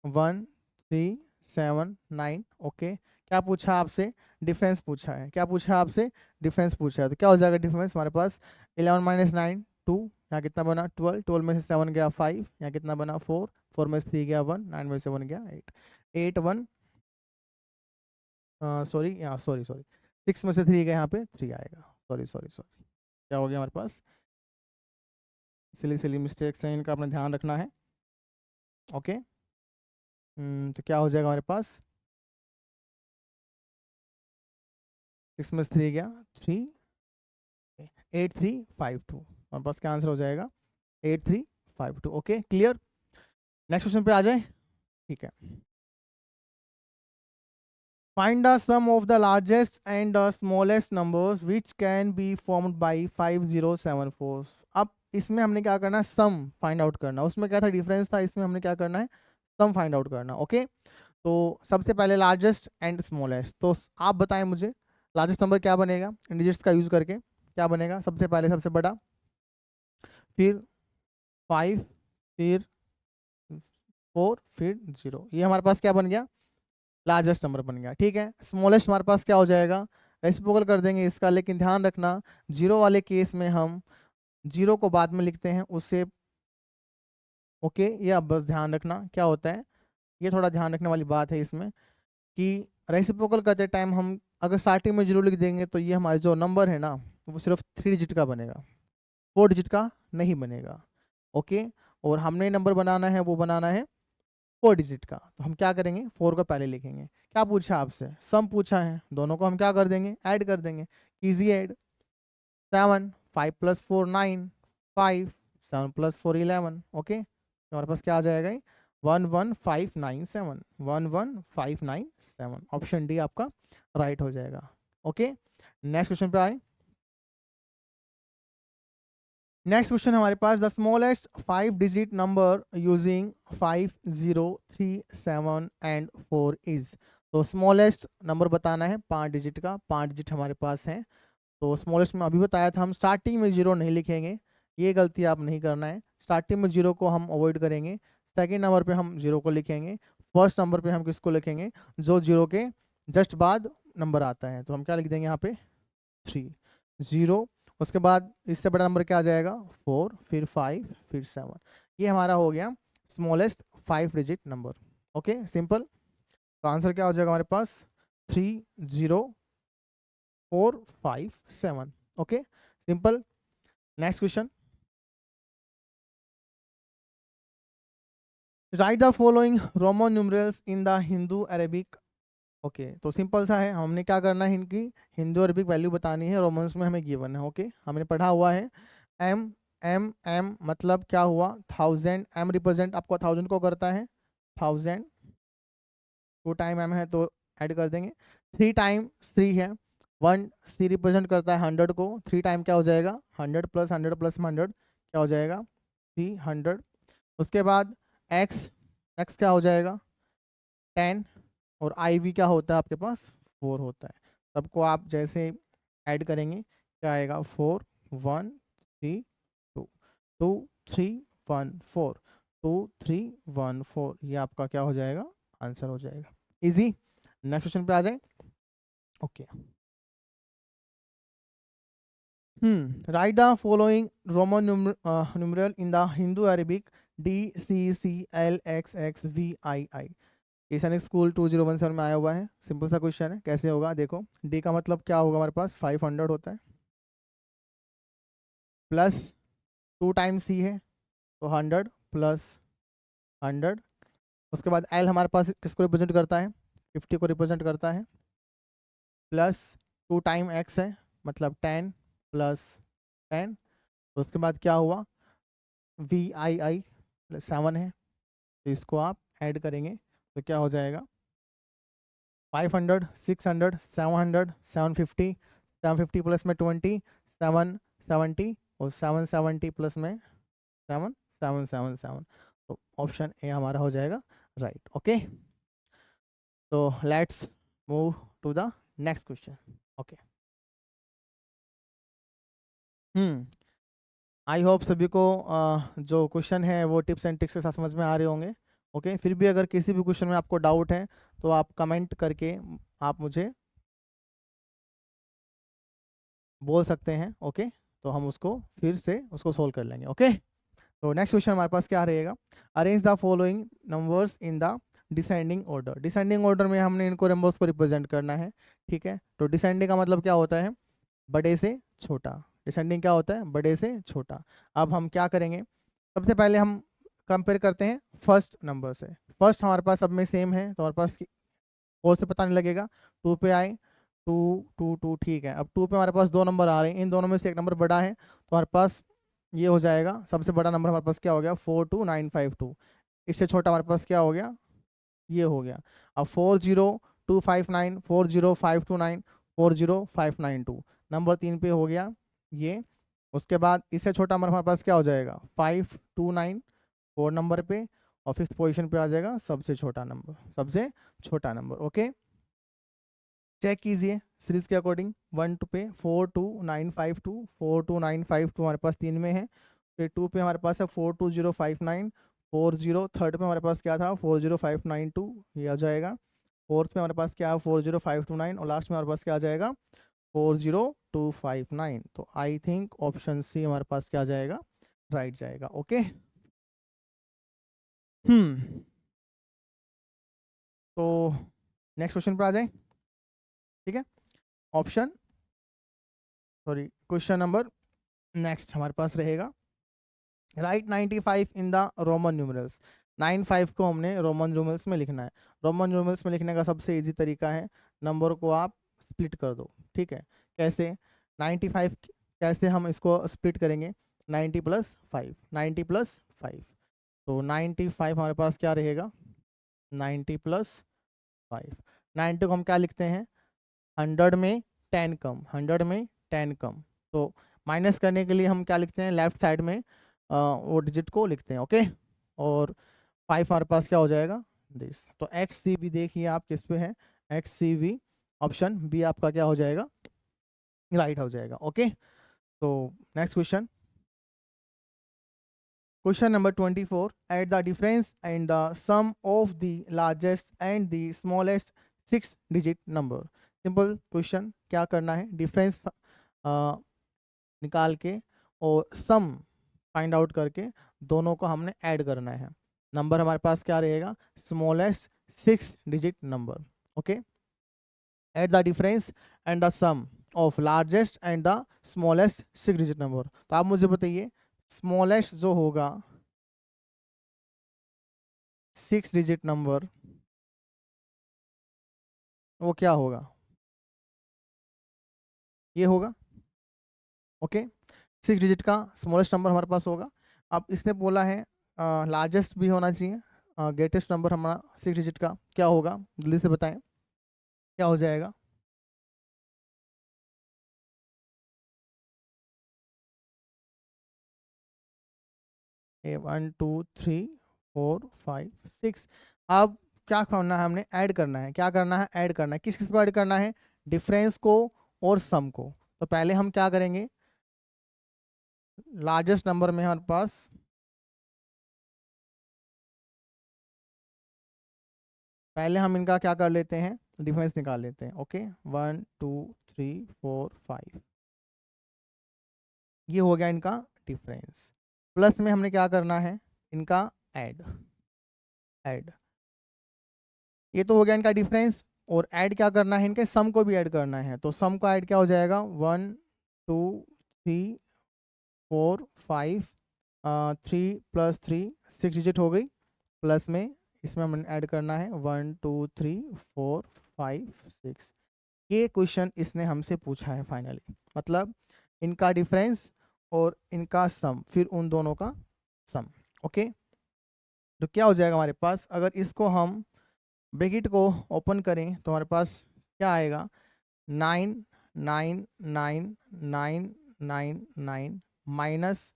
1 3 7 9। ओके, क्या पूछा आपसे? डिफरेंस पूछा है। क्या पूछा आपसे? डिफरेंस पूछा है। तो क्या हो जाएगा डिफरेंस हमारे पास? 11 माइनस 9 2, यहाँ कितना बना? 12, 12 में से 7 गया 5, यहाँ कितना बना? 4, 4 में से 3 गया 1, 9 में से 1 गया 8, 8 1, सॉरी यहाँ, सॉरी सॉरी, 6 में से 3 गया, यहाँ पे 3 आएगा। सॉरी सॉरी सॉरी, क्या हो गया हमारे पास? सिली सिली मिस्टेक्स हैं, इनका अपना ध्यान रखना है। ओके, तो क्या हो जाएगा हमारे पास? 6 में से 3 गया 3, 8 3 5 2, हमारे पास क्या आंसर हो जाएगा? 8 3 5 2। Okay, clear. नेक्स्ट क्वेश्चन पे आ जाए। ठीक है, find the sum of the largest and the smallest numbers which can be formed by 5074। अब इसमें हमने क्या करना है, सम फाइंड आउट करना। उसमें क्या था, डिफरेंस था, इसमें हमने क्या करना है, सम फाइंड आउट करना। ओके, तो सबसे पहले लार्जेस्ट एंड स्मॉलेस्ट, तो आप बताएं मुझे लार्जेस्ट नंबर क्या बनेगा इंडिजिट्स का यूज करके, क्या बनेगा, सबसे पहले सबसे बड़ा, फिर 5, फिर 4, फिर 0, ये हमारे पास क्या बन गया, लार्जेस्ट नंबर बन गया। ठीक है, स्मॉलेस्ट हमारे पास क्या हो जाएगा, रेसिप्रोकल कर देंगे इसका, लेकिन ध्यान रखना जीरो वाले केस में हम जीरो को बाद में लिखते हैं उससे। ओके, ये अब बस ध्यान रखना क्या होता है, ये थोड़ा ध्यान रखने वाली बात है इसमें कि रेसिप्रोकल करते टाइम हम अगर स्टार्टिंग में जीरो लिख देंगे तो ये हमारा जो नंबर है ना वो सिर्फ 3 डिजिट का बनेगा, 4 डिजिट का नहीं बनेगा। ओके, और हमने नंबर बनाना है वो बनाना है 4 डिजिट का, तो हम क्या करेंगे, 4 को पहले लिखेंगे। क्या पूछा आपसे, सम पूछा है, दोनों को हम क्या कर देंगे, ऐड कर देंगे, इजी ऐड। 7, 5 + 4 9, 5, 7 + 4 11। ओके, तो हमारे पास क्या आ जाएगा, 11597, 11597, ऑप्शन डी आपका राइट हो जाएगा। ओके, नेक्स्ट क्वेश्चन पे आए। नेक्स्ट क्वेश्चन हमारे पास, the smallest 5 digit number using 5, 0, 3, 7 and 4 is. तो स्मॉलेस्ट नंबर बताना है 5 डिजिट का, 5 डिजिट हमारे पास है। तो स्मॉलेस्ट में अभी बताया था हम स्टार्टिंग में जीरो नहीं लिखेंगे, ये गलती आप नहीं करना है। स्टार्टिंग में जीरो को हम अवॉइड करेंगे, सेकेंड नंबर पे हम जीरो को लिखेंगे, फर्स्ट नंबर पे हम किसको लिखेंगे, जो जीरो के जस्ट बाद नंबर आता है। तो हम क्या लिख देंगे यहाँ पे, 3, 0, उसके बाद इससे बड़ा नंबर क्या आ जाएगा, 4, फिर 5, फिर 7। ये हमारा हो गया smallest 5 digit number. Okay, simple. तो आंसर क्या हो जाएगा हमारे पास, 3, 0, 4, 5, 7। Okay, simple. Next question, right the following Roman numerals in the Hindu Arabic. Okay, तो सिंपल सा है, हमने क्या करना है, इनकी हिंदू अरबिक वैल्यू बतानी है, रोमन्स में हमें गिवन है। ओके, हमने पढ़ा हुआ है एम, एम एम मतलब क्या हुआ, 1000, एम रिप्रेजेंट आपको 1000 को करता है, 1000, 2 टाइम एम है तो ऐड कर देंगे, 3 टाइम 3 है, 1 सी रिप्रेजेंट करता है 100 को, 3 टाइम क्या हो जाएगा, 100 + 100 + 100 क्या हो जाएगा, 300। उसके बाद एक्स, एक्स क्या हो जाएगा, 10, और आई वी क्या होता है आपके पास, 4 होता है। सबको आप जैसे ऐड करेंगे क्या आएगा, 4, 1, 3, 2, 2, 3, 1, 4, 2, 3, 1, 4, ये आपका क्या हो जाएगा, आंसर हो जाएगा। इजी। नेक्स्ट क्वेश्चन पे आ जाए। Okay, right the following Roman numeral in the Hindu Arabic, DCCLXXVII। ये सैनिक स्कूल 2017 में आया हुआ है, सिंपल सा क्वेश्चन है, कैसे होगा देखो। डी का मतलब क्या होगा हमारे पास, 500 होता है, प्लस 2 टाइम सी है तो 100 + 100। उसके बाद एल हमारे पास किसको रिप्रेजेंट करता है, 50 को रिप्रेजेंट करता है, प्लस 2 टाइम एक्स है मतलब 10 + 10। उसके बाद क्या हुआ, VII 7 है, तो इसको आप ऐड करेंगे तो क्या हो जाएगा, 500, 600, 700, 750, 750 प्लस में 20, 770, और 770 प्लस में 7, 777। तो ऑप्शन ए हमारा हो जाएगा राइट। ओके, तो let's move to the next question. Okay, I hope सभी को जो क्वेश्चन है वो टिप्स एंड ट्रिक्स के साथ समझ में आ रहे होंगे। ओके, फिर भी अगर किसी भी क्वेश्चन में आपको डाउट है तो आप कमेंट करके आप मुझे बोल सकते हैं। ओके, तो हम उसको फिर से उसको सोल्व कर लेंगे। ओके, तो नेक्स्ट क्वेश्चन हमारे पास क्या रहेगा, arrange the following numbers in the descending order. Descending order में हमने इनको नंबर्स को रिप्रेजेंट करना है। ठीक है, तो डिसेंडिंग का मतलब क्या होता है, बड़े से छोटा। डिसेंडिंग क्या होता है, बड़े से छोटा। अब हम क्या करेंगे, सबसे पहले हम कंपेयर करते हैं फर्स्ट नंबर से। फर्स्ट हमारे पास सब में सेम है तो हमारे पास और से पता नहीं लगेगा, 2 पे आए, 2, 2, 2, ठीक है। अब 2 पे हमारे पास 2 नंबर आ रहे हैं, इन दोनों में से एक नंबर बड़ा है तो हमारे पास ये हो जाएगा, सबसे बड़ा नंबर हमारे पास क्या हो गया, 42952। इससे छोटा हमारे पास क्या हो गया, ये हो गया। अब 4029 259 40529 40592। नंबर 3 पे हो गया ये। उसके बाद इससे छोटा नंबर हमारे पास क्या हो जाएगा 529 4 नंबर पे, और 5th पोजीशन पे आ जाएगा सबसे छोटा नंबर, सबसे छोटा नंबर। ओके, चेक कीजिए सीरीज के अकॉर्डिंग। 1 2 पे 42952 42952 हमारे पास 3 में है। फिर 2 पे हमारे पास है 42059 40, थर्ड पे हमारे पास क्या था 40592, ये आ जाएगा। फोर्थ पे हमारे पास क्या है 40529, और लास्ट में हमारे पास क्या आ जाएगा 40259। तो आई थिंक ऑप्शन सी हमारे पास क्या आ जाएगा, राइट जाएगा। ओके, तो नेक्स्ट क्वेश्चन पे आ जाए। ठीक है, option sorry question number next हमारे पास रहेगा, right 95 in the Roman numerals. 95 को हमने रोमन न्यूमरल्स में लिखना है। रोमन न्यूमरल्स में लिखने का सबसे इजी तरीका है, नंबर को आप स्प्लिट कर दो। ठीक है, कैसे 95 कैसे हम इसको स्प्लिट करेंगे, 90 + 5, 90 + 5, तो 95 हमारे पास क्या रहेगा 90 + 5। 90 को हम क्या लिखते हैं 100 में 10 कम, 100 में 10 कम, तो माइनस करने के लिए हम क्या लिखते हैं लेफ्ट साइड में वो डिजिट को लिखते हैं। ओके, और 5 हमारे पास क्या हो जाएगा दिस, तो एक्स सी बी देखिए आप किस पे है, X C B, option B आपका क्या हो जाएगा, राइट हो जाएगा। ओके, तो next question, question number 24, at the difference and the sum of the largest and the smallest 6 digit number. Simple question, क्या करना है डिफरेंस निकाल के और सम फाइंड आउट करके दोनों को हमने ऐड करना है। नंबर हमारे पास क्या रहेगा smallest 6 digit number. Okay, at the difference and the sum of largest and the smallest 6 digit number. तो आप मुझे बताइए स्मॉलेस्ट जो होगा 6 डिजिट नंबर वो क्या होगा, ये होगा। ओके, 6 डिजिट का स्मॉलेस्ट नंबर हमारे पास होगा। अब इसने बोला है लार्जेस्ट भी होना चाहिए, ग्रेटेस्ट नंबर हमारा 6 डिजिट का क्या होगा, जल्दी से बताएं क्या हो जाएगा। 1 2 3 4 5 6। अब क्या करना है हमने ऐड करना है, क्या करना है ऐड करना है, किस किस को ऐड करना है डिफरेंस को और सम को। तो पहले हम क्या करेंगे लार्जेस्ट नंबर में हमारे पास पहले हम इनका क्या कर लेते हैं डिफरेंस निकाल लेते हैं। ओके 1 2 3 4 5 ये हो गया इनका डिफरेंस, प्लस में हमने क्या करना है इनका ऐड, ऐड ये तो हो गया इनका डिफरेंस, और ऐड क्या करना है इनके सम को भी ऐड करना है। तो सम का ऐड क्या हो जाएगा 1 2 3 4 5 3 + 3 6 डिजिट हो गई, प्लस में इसमें हमने ऐड करना है 1 2 3 4 5 6। ये क्वेश्चन इसने हमसे पूछा है फाइनली, मतलब इनका डिफरेंस और इनका सम, फिर उन दोनों का सम। ओके, तो क्या हो जाएगा हमारे पास, अगर इसको हम ब्रैकेट को ओपन करें तो हमारे पास क्या आएगा 9 9 9 9 9 9 माइनस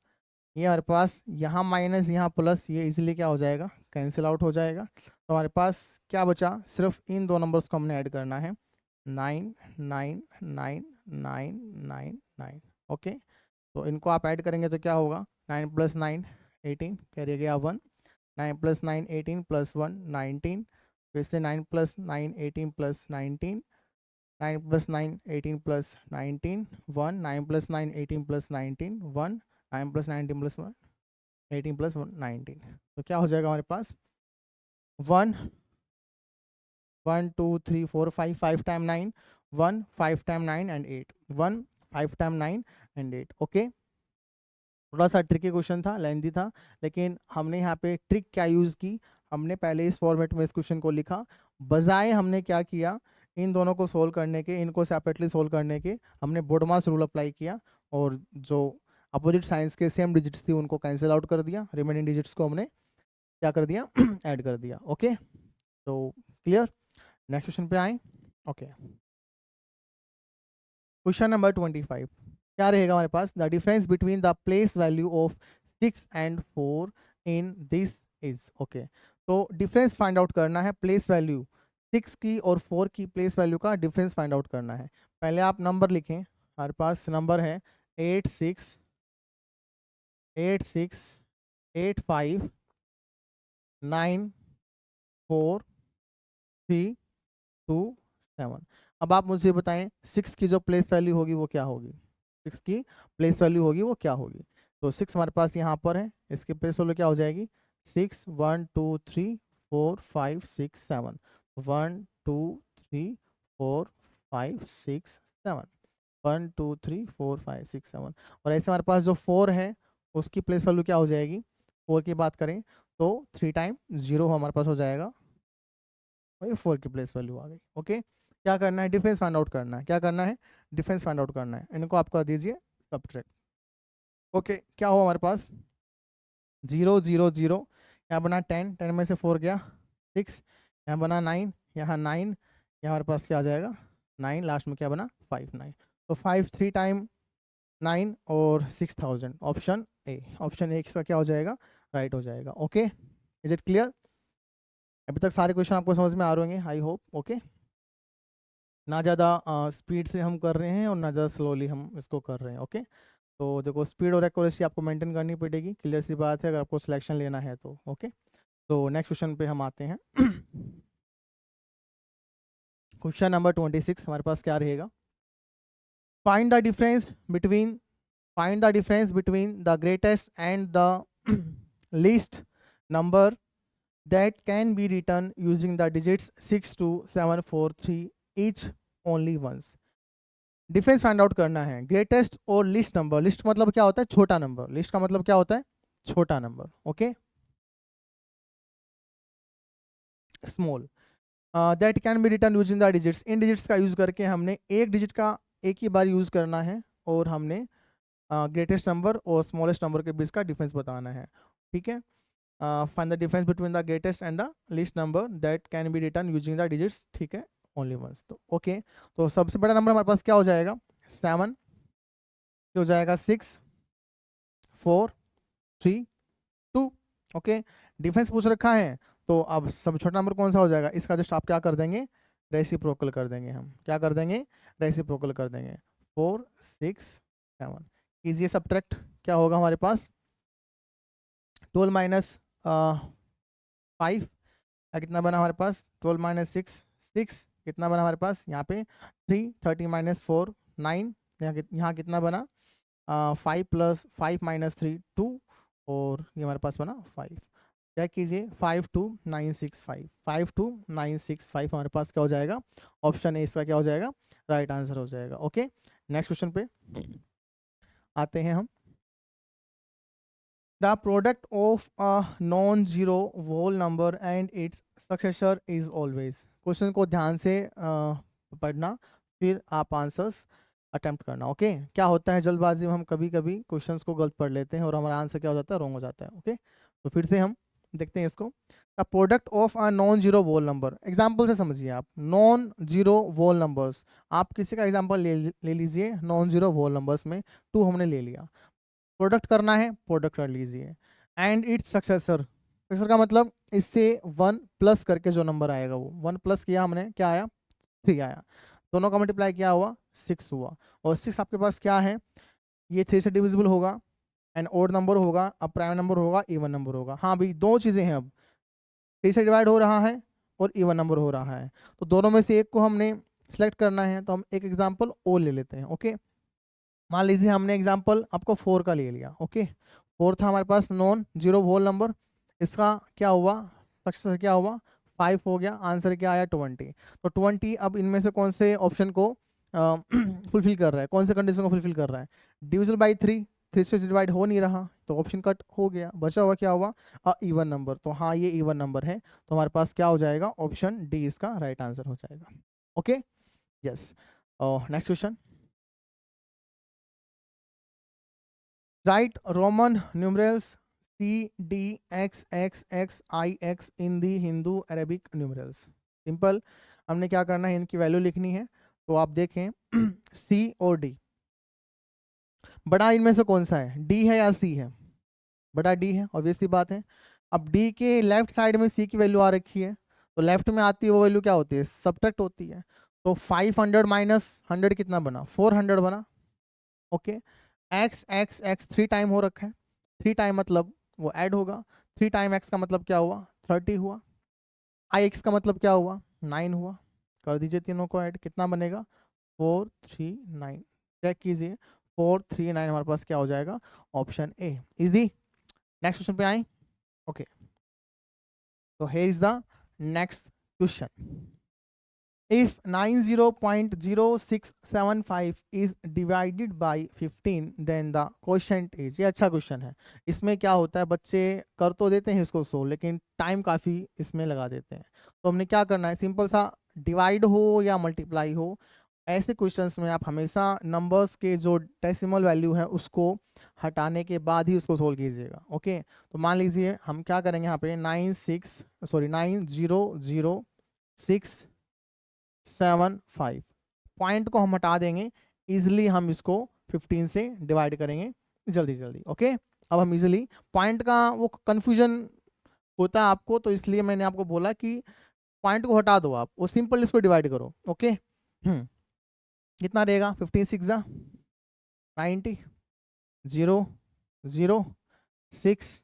ये हमारे पास यहाँ माइनस यहाँ प्लस, ये इजीली क्या हो जाएगा कैंसिल आउट हो जाएगा। तो हमारे पास क्या बचा सिर्फ इन दो नंबर्स को हमने ऐड करना है 9 9 9 9 9 9। ओके, तो इनको आप ऐड करेंगे तो क्या होगा 9 + 9 18, कैरी गया 1, 9 + 9 18 + 1 19, फिर से 9 + 9 18 + 19, 9 + 9 18 + 19 1, 9 + 9 18 + 19 1, 9 + 19 + 1 18 + 1 19। तो क्या हो जाएगा हमारे पास 1 1 2 3 4 5 5 time 9 1 5 time 9 and 8 1 5 time 9 and 8। Okay, थोड़ा सा ट्रिकी क्वेश्चन था, लेंथी था, लेकिन हमने यहाँ पे ट्रिक क्या यूज़ की, हमने पहले इस फॉर्मेट में इस क्वेश्चन को लिखा, बजाय हमने क्या किया इन दोनों को सोल्व करने के, इनको सेपरेटली सोल्व करने के हमने बोडमास रूल अप्लाई किया, और जो अपोजिट साइंस के सेम डिजिट्स थी उनको कैंसिल आउट कर दिया, रिमेनिंग डिजिट्स को हमने क्या कर दिया ऐड कर दिया। ओके, तो क्लियर। नेक्स्ट क्वेश्चन पे आए। ओके, क्वेश्चन नंबर 25 क्या रहेगा हमारे पास? The difference between the place value of 6 and 4 in this is. Okay, तो डिफरेंस फाइंड आउट करना है, प्लेस वैल्यू 6 की और 4 की प्लेस वैल्यू का डिफरेंस फाइंड आउट करना है। पहले आप नंबर लिखें, हमारे पास नंबर है 8 6 8 6 8 5 9 4 3 2 7। अब आप मुझे बताएं 6 की जो प्लेस वैल्यू होगी वो क्या होगी? 6 की प्लेस वैल्यू होगी वो क्या होगी? तो 6 हमारे पास यहाँ पर है, इसकी प्लेस वैल्यू क्या हो जाएगी? 6 1 2 3 4 5 6 7 1 2 3 4 5 6 7 1 2 3 4 5 6 7। और ऐसे हमारे पास जो 4 है उसकी प्लेस वैल्यू क्या हो जाएगी? 4 की बात करें तो 3 टाइम 0 हमारे पास हो जाएगा, और ये 4 की प्लेस वैल्यू आ गई। ओके, क्या करना है? डिफरेंस फाइंड आउट करना है। क्या करना है? डिफरेंस फाइंड आउट करना है। इनको आप कर दीजिए सब्ट्रैक्ट। ओके, क्या हुआ हमारे पास? 0 0 0, यहाँ बना 10, 10 में से 4 गया 6, यहाँ बना 9, यहाँ 9, यहाँ हमारे पास क्या आ जाएगा? 9, लास्ट में क्या बना? 5 9। तो 5 3 टाइम 9 और 6000, ऑप्शन ए। ऑप्शन ए इसका क्या हो जाएगा? राइट हो जाएगा। Okay, is it clear? अभी तक सारे क्वेश्चन आपको समझ में आ रहे होंगे, आई होप। ओके, ना ज़्यादा स्पीड से हम कर रहे हैं और ना ज़्यादा स्लोली हम इसको कर रहे हैं। ओके, तो देखो स्पीड और एक्यूरेसी आपको मेंटेन करनी पड़ेगी, क्लियर सी बात है, अगर आपको सिलेक्शन लेना है तो। ओके, तो नेक्स्ट क्वेश्चन पे हम आते हैं। क्वेश्चन नंबर 26 हमारे पास क्या रहेगा? Find the difference between the greatest and the least number that can be written using the digits 6 2 7 4 3 each only once। Difference find out करना है ग्रेटेस्ट और लिस्ट नंबर। लिस्ट मतलब क्या होता है? छोटा नंबर। लिस्ट का मतलब क्या होता है? छोटा number. Okay, small. That can be return using the digits. In digits का यूज करके हमने एक डिजिट का एक ही बार यूज करना है और हमने ग्रेटेस्ट नंबर और स्मॉलेस्ट नंबर के बीच का डिफरेंस बताना है। ठीक है, find the difference between the greatest and the least number that can be return using the digits. ठीक है, ओनली वंस। तो ओके, तो सबसे बड़ा नंबर हमारे पास क्या हो जाएगा? 7 हो जाएगा 6 4 3 2। ओके, डिफरेंस पूछ रखा है तो अब सब छोटा नंबर कौन सा हो जाएगा? इसका जस्ट आप क्या कर देंगे? रेसिप्रोकल कर देंगे। हम क्या कर देंगे? रेसिप्रोकल कर देंगे। 4 6 7। कीजिए सब्ट्रैक्ट, क्या होगा हमारे पास? 12 माइनस 5 कितना बना हमारे पास? 12 माइनस 6 6 कितना बना हमारे पास? यहाँ पे 3 30 माइनस 4 9, यहाँ कितना बना? 5 प्लस 5 माइनस 3 2, और ये हमारे पास बना 5। चेक कीजिए, 5 2 9 6 5 5 2 9 6 5 हमारे पास क्या हो जाएगा? ऑप्शन ए इसका क्या हो जाएगा? राइट आंसर हो जाएगा। ओके, नेक्स्ट क्वेश्चन पे आते हैं हम। The product of a non zero whole number and its successor is always. Question को ध्यान से पढ़ना, फिर आप आंसर्स अटेम्प्ट करना। ओके, क्या होता है जल्दबाजी में हम कभी कभी क्वेश्चंस को गलत पढ़ लेते हैं और हमारा आंसर क्या हो जाता है? रॉन्ग हो जाता है। ओके, तो फिर से हम देखते हैं इसको। The product of a non zero whole number, example से समझिए आप। नॉन जीरो वोल नंबर्स, आप किसी का एग्जाम्पल ले लीजिए। नॉन जीरो वोल नंबर्स में 2 हमने ले लिया, प्रोडक्ट करना है, प्रोडक्ट कर लीजिए। एंड इट्स सक्सेसर, सक्सेसर का मतलब इससे 1 प्लस करके जो नंबर आएगा वो 1 प्लस किया हमने, क्या आया? 3 आया। दोनों का मल्टीप्लाई क्या हुआ? 6 हुआ। और 6 आपके पास क्या है? ये 3 से डिविजिबल होगा, एंड ओड नंबर होगा, अब प्राइम नंबर होगा, इवन नंबर होगा। हाँ भाई, दो चीज़ें हैं, अब 3 से डिवाइड हो रहा है और इवन नंबर हो रहा है, तो दोनों में से एक को हमने सेलेक्ट करना है। तो हम एक एग्जाम्पल और ले लेते हैं। ओके, मान लीजिए हमने एग्जाम्पल आपको 4 का ले लिया। ओके, 4 था हमारे पास नॉन जीरो होल नंबर, इसका क्या हुआ? सक्सेसर क्या हुआ? 5 हो गया। आंसर क्या आया? 20। तो 20 अब इनमें से कौन से ऑप्शन को फुलफिल कर रहा है? कौन से कंडीशन को फुलफिल कर रहा है? डिविजल बाई 3, 3 से डिवाइड हो नहीं रहा, तो ऑप्शन कट हो गया। बचा हुआ क्या हुआ? Even number. तो हाँ, ये इवन नंबर है, तो हमारे पास क्या हो जाएगा? ऑप्शन डी इसका राइट आंसर हो जाएगा। Okay, yes. Next question. Write Roman numerals C D X X X I X in the Hindu Arabic numerals। Simple, हमने क्या करना है, इनकी वैल्यू लिखनी है। तो आप देखें सी और डी, बड़ा इनमें से कौन सा है, डी है या सी है? बड़ा डी है, ऑब्वियस सी बात है। अब डी के लेफ्ट साइड में सी की वैल्यू आ रखी है, तो लेफ्ट में आती है वो वैल्यू क्या होती है, सब्ट्रैक्ट होती है। तो 500 माइनस 100 कितना बना, 400 बना। Okay, x x x 3 time हो रखा है, 3 टाइम मतलब वो ऐड होगा, 3 टाइम एक्स का मतलब क्या हुआ, 30 हुआ। आई एक्स का मतलब क्या हुआ, 9 हुआ। कर दीजिए तीनों को ऐड, कितना बनेगा, 439। चेक कीजिए, 439 हमारे पास क्या हो जाएगा, option A is the. Next question पे आए। Okay, so here is the next question. If 90.0675 is divided by 15 then the quotient is, ये अच्छा क्वेश्चन है। इसमें क्या होता है, बच्चे कर तो देते हैं इसको सोल्व, लेकिन टाइम काफ़ी इसमें लगा देते हैं। तो हमने क्या करना है, सिंपल सा, डिवाइड हो या मल्टीप्लाई हो, ऐसे क्वेश्चंस में आप हमेशा नंबर्स के जो डेसिमल वैल्यू है उसको हटाने के बाद ही उसको सोल्व कीजिएगा। ओके, तो मान लीजिए हम क्या करेंगे यहाँ पे 9000675 पॉइंट को हम हटा देंगे, इजिली हम इसको 15 से डिवाइड करेंगे जल्दी जल्दी। ओके, अब हम इजिली, पॉइंट का वो कन्फ्यूजन होता है आपको, तो इसलिए मैंने आपको बोला कि पॉइंट को हटा दो आप, वो सिंपल इसको डिवाइड करो। ओके, कितना रहेगा, 15 6 90, 0 0 6।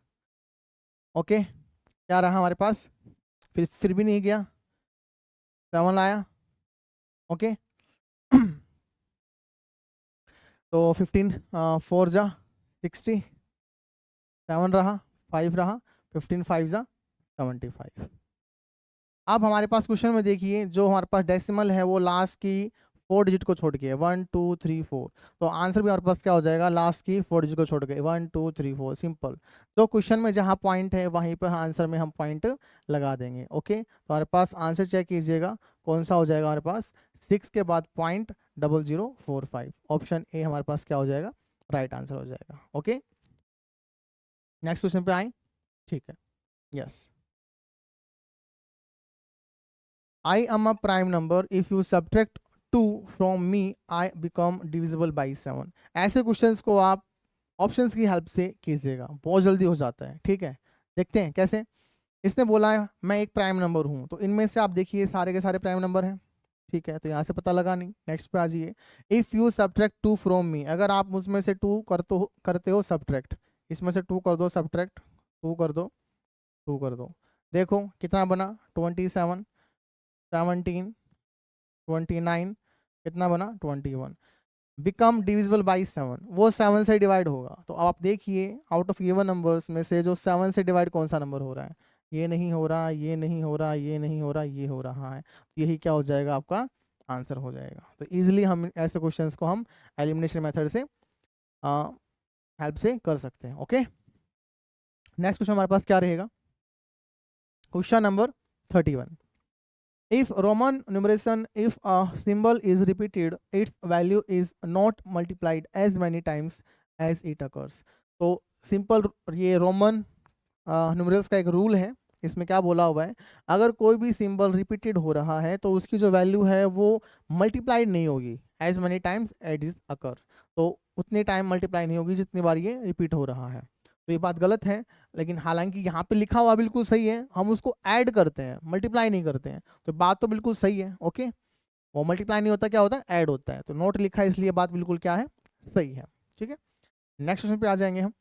ओके, क्या रहा हमारे पास, फिर भी नहीं गया, 7 आया। ओके तो 15 4 जा 60, 7 रहा, 5 रहा, 15 5 जा 75। अब हमारे पास क्वेश्चन में देखिए, जो हमारे पास डेसिमल है वो लास्ट की 4 डिजिट को छोड़ के है, 1 2 3 4। तो आंसर भी हमारे पास क्या हो जाएगा, लास्ट की 4 डिजिट को छोड़ के 1 2 3 4। सिंपल, तो क्वेश्चन में जहाँ पॉइंट है वहीं पर आंसर में हम पॉइंट लगा देंगे। ओके, तो हमारे पास आंसर चेक कीजिएगा, कौन सा हो जाएगा हमारे पास, 6 के बाद .0045, ऑप्शन ए हमारे पास क्या हो जाएगा, राइट आंसर हो जाएगा। ओके, नेक्स्ट क्वेश्चन पे आए। ठीक है, yes, I am a prime number. If you subtract 2 from me, I become divisible by 7. ऐसे क्वेश्चंस को आप ऑप्शंस की हेल्प से कीजिएगा, बहुत जल्दी हो जाता है। ठीक है, देखते हैं कैसे। इसने बोला है मैं एक प्राइम नंबर हूँ, तो इनमें से आप देखिए सारे के सारे प्राइम नंबर हैं। ठीक है, तो यहाँ से पता लगा नहीं। नेक्स्ट पे आ जाइए, if you subtract 2 from me, अगर आप मुझमें से 2 करते हो सब्ट्रैक्ट, इसमें से 2 कर दो सब्ट्रैक्ट, 2 कर दो, 2 कर दो, देखो कितना बना, 27 17 29, कितना बना 21। बिकम डिविजिबल बाई 7, वो 7 से डिवाइड होगा। तो अब आप देखिए आउट ऑफ गिवन नंबर्स में से जो 7 से डिवाइड कौन सा नंबर हो रहा है, ये नहीं हो रहा, ये नहीं हो रहा, ये नहीं हो रहा, ये हो रहा है। तो यही क्या हो जाएगा, आपका आंसर हो जाएगा। तो ईजिली हम ऐसे क्वेश्चंस को हम एलिमिनेशन मेथड से हेल्प से कर सकते हैं। ओके, नेक्स्ट क्वेश्चन हमारे पास क्या रहेगा, question number 31। If Roman numeration, if a symbol is repeated, its value is not multiplied as many times as it occurs. तो सिंपल, ये रोमन न्यूमरल्स का एक रूल है। इसमें क्या बोला हुआ है, अगर कोई भी सिंबल रिपीटेड हो रहा है तो उसकी जो वैल्यू है वो मल्टीप्लाइड नहीं होगी as many times at is occur, तो उतने टाइम मल्टीप्लाई नहीं होगी जितनी बार ये रिपीट हो रहा है। तो ये बात गलत है, लेकिन हालांकि यहाँ पे लिखा हुआ बिल्कुल सही है, हम उसको ऐड करते हैं, मल्टीप्लाई नहीं करते हैं। तो बात तो बिल्कुल सही है। ओके, वो मल्टीप्लाई नहीं होता, क्या होता है, ऐड होता है। तो नोट लिखा है, इसलिए बात बिल्कुल क्या है, सही है। ठीक है, नेक्स्ट क्वेश्चन पे आ जाएंगे हम।